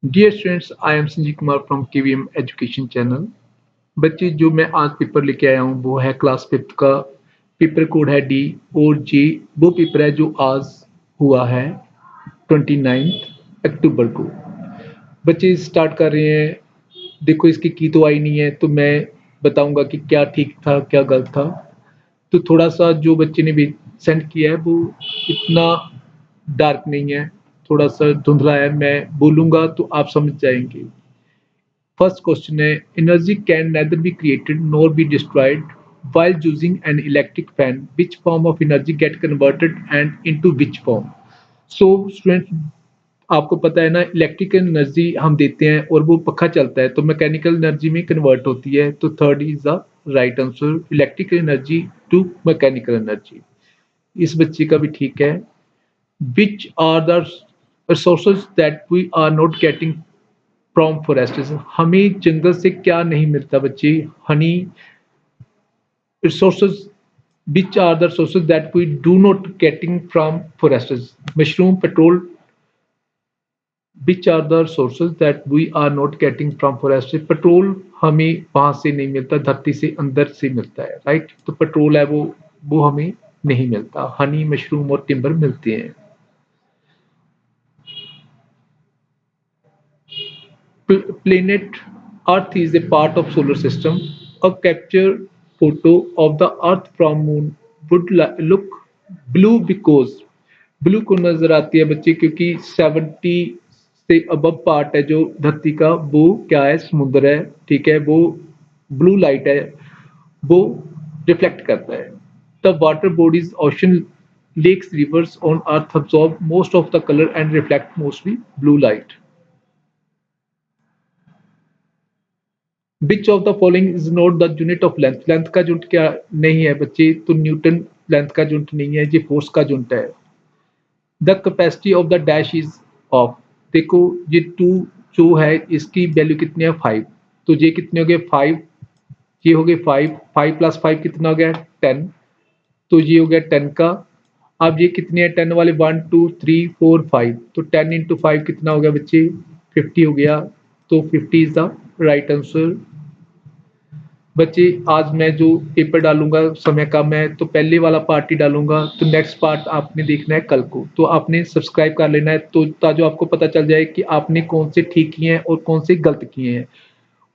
Dear students, I am Sanjeev Kumar from KVM education channel. बच्चे, जो मैं आज पेपर लेके आया हूँ वो है क्लास फिफ्थ का। पेपर कोड है डी और जे। वो पेपर है जो आज हुआ है 29 अक्टूबर को। बच्चे स्टार्ट कर रहे हैं। देखो, इसकी की तो आई नहीं है, तो मैं बताऊंगा कि क्या ठीक था क्या गलत था। तो थोड़ा सा जो बच्चे ने भी सेंड किया है वो इतना डार्क नहीं है, थोड़ा सा धुंधला है। मैं बोलूंगा तो आप समझ जाएंगे। फर्स्ट क्वेश्चन है, energy can neither be created nor be destroyed while using an electric fan. Which form of energy get converted and into which form? So student, आपको पता है ना, इलेक्ट्रिकल एनर्जी हम देते हैं और वो पखा चलता है तो मैकेनिकल एनर्जी में कन्वर्ट होती है। तो third is the right answer, electrical energy to mechanical energy. इस बच्चे का भी ठीक है। Which are the resources that we are not getting from forest? हमें जंगल से क्या नहीं मिलता बच्चे? Honey resources. which are the resources that we do not getting from forests? Mushroom, petrol. which are the resources that we are not getting from forest? Petrol हमें वहां से नहीं मिलता, धरती से अंदर से मिलता है, राइट? तो पेट्रोल है वो हमें नहीं मिलता। हनी, मशरूम और टिम्बर मिलते हैं। Planet Earth is a part of solar system. A captured photo of the Earth from moon would look blue because blue को नजर आती है बच्चे क्योंकि 70 से अबव पार्ट है जो धरती का, वो क्या है? समुद्र है, ठीक है? वो ब्लू लाइट है, वो रिफ्लेक्ट करता है। The water bodies, ocean, lakes, rivers on earth absorb most of the color and reflect mostly blue light. Which of the following is not the unit of length? Length का unit क्या नहीं है बच्चे? तो Newton length का unit नहीं है, ये फोर्स का यूनिट है। The capacity of the dash is of. देखो, ये टू जो है इसकी वैल्यू कितनी है? 5। तो ये कितने हो गए? 5। ये हो गए 5। 5 प्लस 5 कितना हो गया? 10। तो ये हो गया 10 का। अब ये कितने हैं 10 वाले? 1 2 3 4 5। तो 10 इंटू 5 कितना हो गया बच्चे? 50 हो गया। तो 50 इज द राइट आंसर। बच्चे, आज मैं जो पेपर डालूंगा, समय कम है तो पहले वाला पार्ट ही डालूंगा, तो नेक्स्ट पार्ट आपने देखना है कल को। तो आपने सब्सक्राइब कर लेना है तो ताकि आपको पता चल जाए कि आपने कौन से ठीक किए हैं और कौन से गलत किए हैं।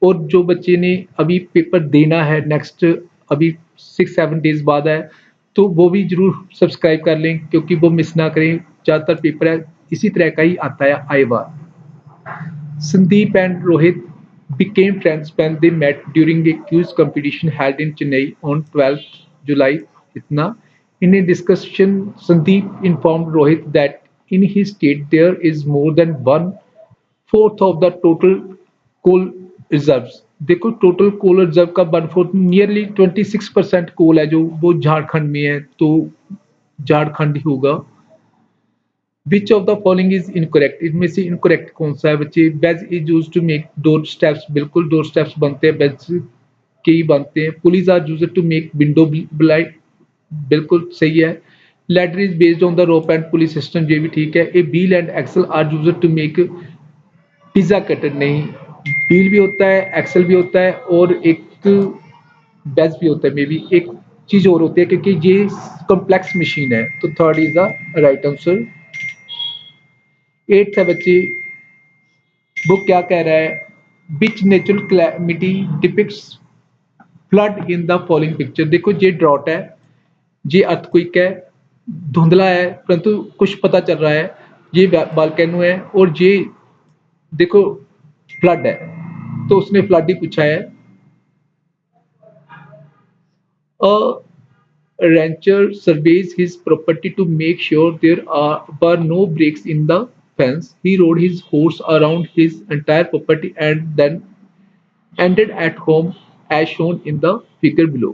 और जो बच्चे ने अभी पेपर देना है नेक्स्ट, अभी 6-7 डेज बाद है, तो वो भी जरूर सब्सक्राइब कर लें क्योंकि वो मिस ना करें। ज़्यादातर पेपर है इसी तरह का ही आता है आए बार। Sandeep and Rohit became friends when they met during a quiz competition held in Chennai on 12th July. Itna. In a discussion, Sandeep informed Rohit that in his state there is more than one fourth of the total coal reserves. देखो, total कोल reserve का 1/4, nearly 26% कोल है जो वो झारखंड में है, तो झारखंड ही होगा। Which of the following is incorrect? इनमें से इनकरेक्ट कौन सा है बच्चे? Wedge is use to make door steps. बिल्कुल, डोर स्टेप्स बनते हैं बेज के ही बनते हैं। Pulleys are use to make window blind. बिल्कुल सही है। Ladder is based on the rope and pulleys system, ये भी ठीक है। A wheel and axle are use to make pizza cutter. नहीं, व्हील भी होता है, एक्सल भी होता है और एक बेज भी होता है। मे बी एक चीज और होती है क्योंकि ये कॉम्प्लेक्स मशीन है। तो third is the right answer. Eighth है बच्चे, वो क्या कह रहा है? विच natural calamity depicts flood in the following picture? देखो, ये ड्रॉट है, ये अर्थक्वेक है, धुंधला है परंतु कुछ पता चल रहा है, ये वोल्केनो है, और ये देखो फ्लड है। तो उसने फ्लड ही पूछा है। A rancher surveys his property to make sure were no breaks in the fence. He rode his horse around his entire property and then ended at home as shown in the figure below.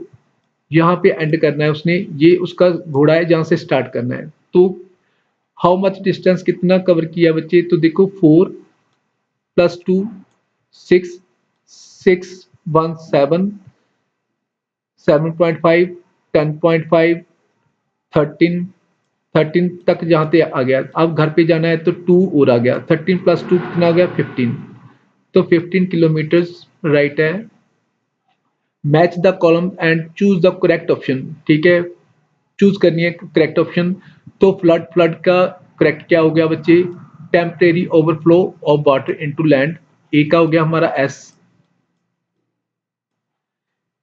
यहाँ पे and करना है उसने, ये उसका घोड़ा है जहां से स्टार्ट करना है। तो हाउ मच डिस्टेंस कितना कवर किया बच्चे? तो देखो, 4 प्लस 2 6, 6 1 7, 7.5, 10.5, 13, 13 तक जहाँ पे आ गया, अब घर पे जाना है तो 2 और आ गया, 13 प्लस 2 कितना हो गया 15, तो 15 किलोमीटर्स राइट है। Match the column and choose the correct option, ठीक है, चूज करनी है करेक्ट ऑप्शन। तो फ्लड, फ्लड का करेक्ट क्या हो गया बच्चे, temporary overflow of water into land, A का हो गया हमारा एस।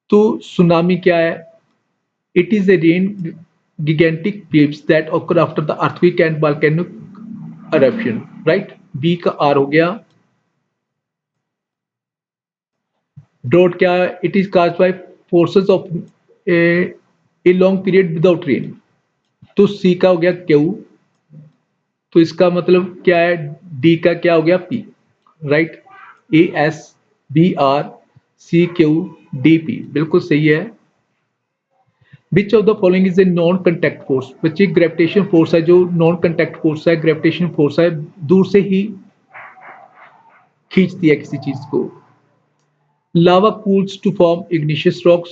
तो सुनामी क्या है, it is a rain gigantic waves that occur after the earthquake and volcanic eruption, right? B का आर हो गया। ड्रॉट क्या है, it is caused by forces of a long period without rain. तो सी का हो गया क्यू, तो इसका मतलब क्या है, डी का क्या हो गया P, right? A S B R C Q D P, बिल्कुल सही है। Which of the following is a non contact force, बच्चे ग्रेविटेशन फोर्स है जो नॉन कंटैक्ट फोर्स है, ग्रेविटेशन फोर्स है, दूर से ही खींचती है किसी चीज को। Lava cools to form igneous rocks,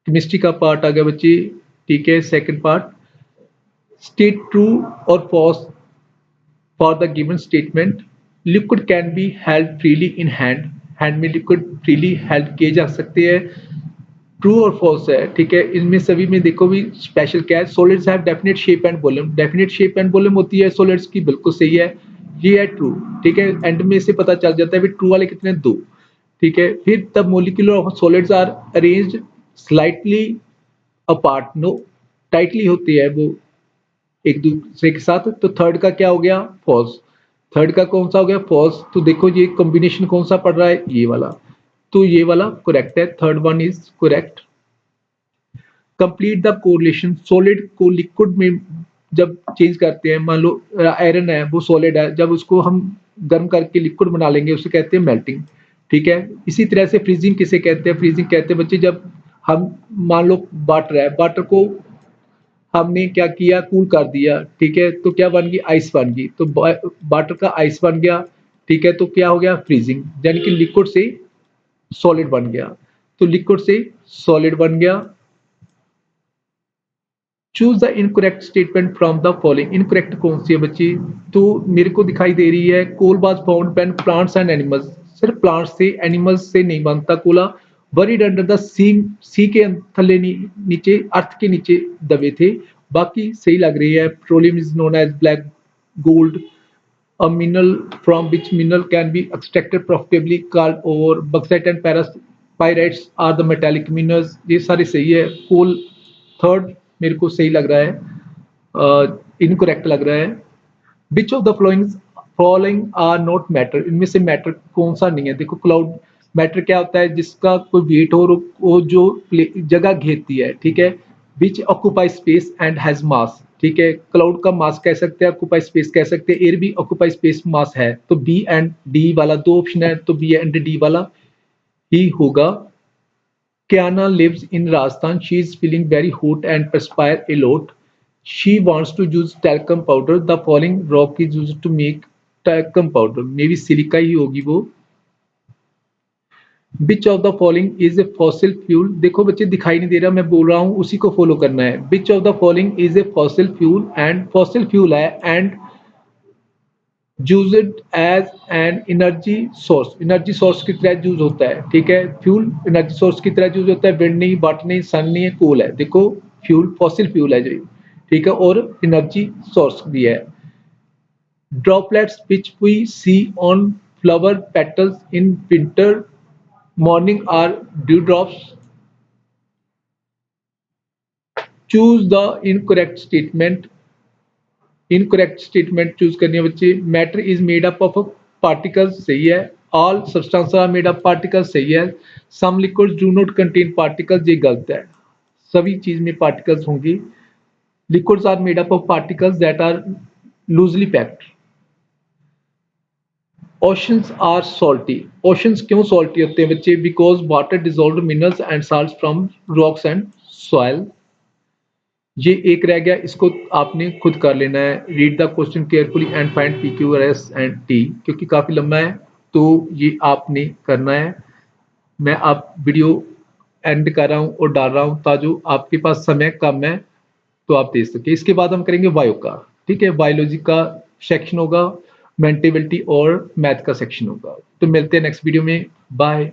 chemistry का पार्ट आ गया बच्चे, ठीक है। सेकंड पार्ट, स्टेट ट्रू और false for the given statement. Liquid can be held freely in hand, hand में लिक्विड फ्रीली हेल्ड किए जा सकते हैं, ट्रू और फॉल्स है, ठीक है। इनमें सभी में देखो भी स्पेशल क्या है, solids have definite shape and volume, definite shape and volume होती है सॉलिड्स की, बिल्कुल सही है, ये है ट्रू, ठीक है। एंड में से पता चल जाता है भी ट्रू वाले कितने, दो, ठीक है। फिर the molecular of solids are arranged slightly apart, no tightly होती है वो एक दूसरे के साथ। तो थर्ड का क्या हो गया, फॉल्स, थर्ड का कौन सा हो गया फॉल्स। तो देखो ये कॉम्बिनेशन कौन सा पड़ रहा है, ये वाला, तो ये वाला करेक्ट है, third one is correct. Complete the correlation, solid को लिक्विड में जब चेंज करते हैं, मान लो आयरन है वो सॉलिड है, जब उसको हम गर्म करके लिक्विड बना लेंगे उसे कहते हैं मेल्टिंग, ठीक है। इसी तरह से फ्रीजिंग किसे कहते हैं, फ्रीजिंग कहते हैं बच्चे जब हम मान लो वाटर है, वाटर को हमने क्या किया, कूल कर दिया, ठीक है, तो क्या बन गई, आइस बन गई, तो वाटर का आइस बन गया, ठीक है, तो क्या हो गया फ्रीजिंग, यानी कि लिक्विड से सॉलिड बन गया, तो लिक्विड से सॉलिड बन गया। Choose the incorrect statement from the following, incorrect कौन सी है बच्ची, तो मेरे को दिखाई दे रही है coal was found when plants and animals, सिर्फ प्लांट्स से एनिमल्स से नहीं बनता कोला, बरीड अंडर द सी के थल्ले नीचे अर्थ के नीचे दबे थे, बाकी सही लग रही है। Petroleum is known as black gold, a mineral from which mineral can be extracted profitably called ore, bauxite and pyrites are the metallic minerals, ये सारे सही है। कोल थर्ड मेरे को सही लग रहा है, इनकरेक्ट लग रहा है। Which of the following are not matter, इनमें से मैटर कौन सा नहीं है, देखो क्लाउड, मैटर क्या होता है, जिसका कोई वेट हो वो जो जगह घेरती है, ठीक है। विच ऑक्यूपाई स्पेस एंड हैज मास, ठीक है, क्लाउड का मास कह सकते हैं, ऑक्यूपाई स्पेस कह सकते हैं, एयर भी ऑक्यूपाई स्पेस मास है, तो बी एंड डी वाला दो ऑप्शन है, तो बी एंड डी वाला ही होगा। Kiana lives in Rajasthan. She is feeling very hot and perspire a lot. She wants to use talcum powder. The following rock is used to make talcum powder. Maybe silica ही होगी वो। Which of the following is a fossil fuel? देखो बच्चे दिखाई नहीं दे रहा, मैं बोल रहा हूँ उसी को फॉलो करना है। Which of the following is a fossil fuel and fossil fuel है and use it as an energy source की तरह यूज होता है, ठीक है। फ्यूल एनर्जी सोर्स की तरह यूज होता है, विंड नहीं, वाटर नहीं, सन नहीं है, कोल है, देखो फ्यूल फॉसिल फ्यूल है जी, ठीक है, और एनर्जी सोर्स भी है। Droplets which we see on flower petals in winter morning are dew drops. Choose the incorrect statement, incorrect statement choose करनी है बच्चे। Matter is made up of particles, सही है। All substance are made up particles, सही है। Some liquids do not contain particles, ये गलत है, सभी चीज में पार्टिकल्स होंगी। Liquids are made up of particles that are loosely packed. Oceans are salty, oceans क्यों सॉल्टी होते हैं बच्चे, because water dissolve minerals and salts from rocks and soil. ये एक रह गया, इसको आपने खुद कर लेना है। Read the question carefully and find P Q R S and T, क्योंकि काफी लंबा है तो ये आपने करना है। मैं आप वीडियो एंड कर रहा हूँ और डाल रहा हूँ ताकि आपके पास समय कम है तो आप दे सकें। इसके बाद हम करेंगे बायो का, ठीक है? बायोलॉजी का सेक्शन होगा, मेंटेबिलिटी और मैथ का सेक्शन होगा। तो मिलते हैं नेक्स्ट वीडियो में, बाय।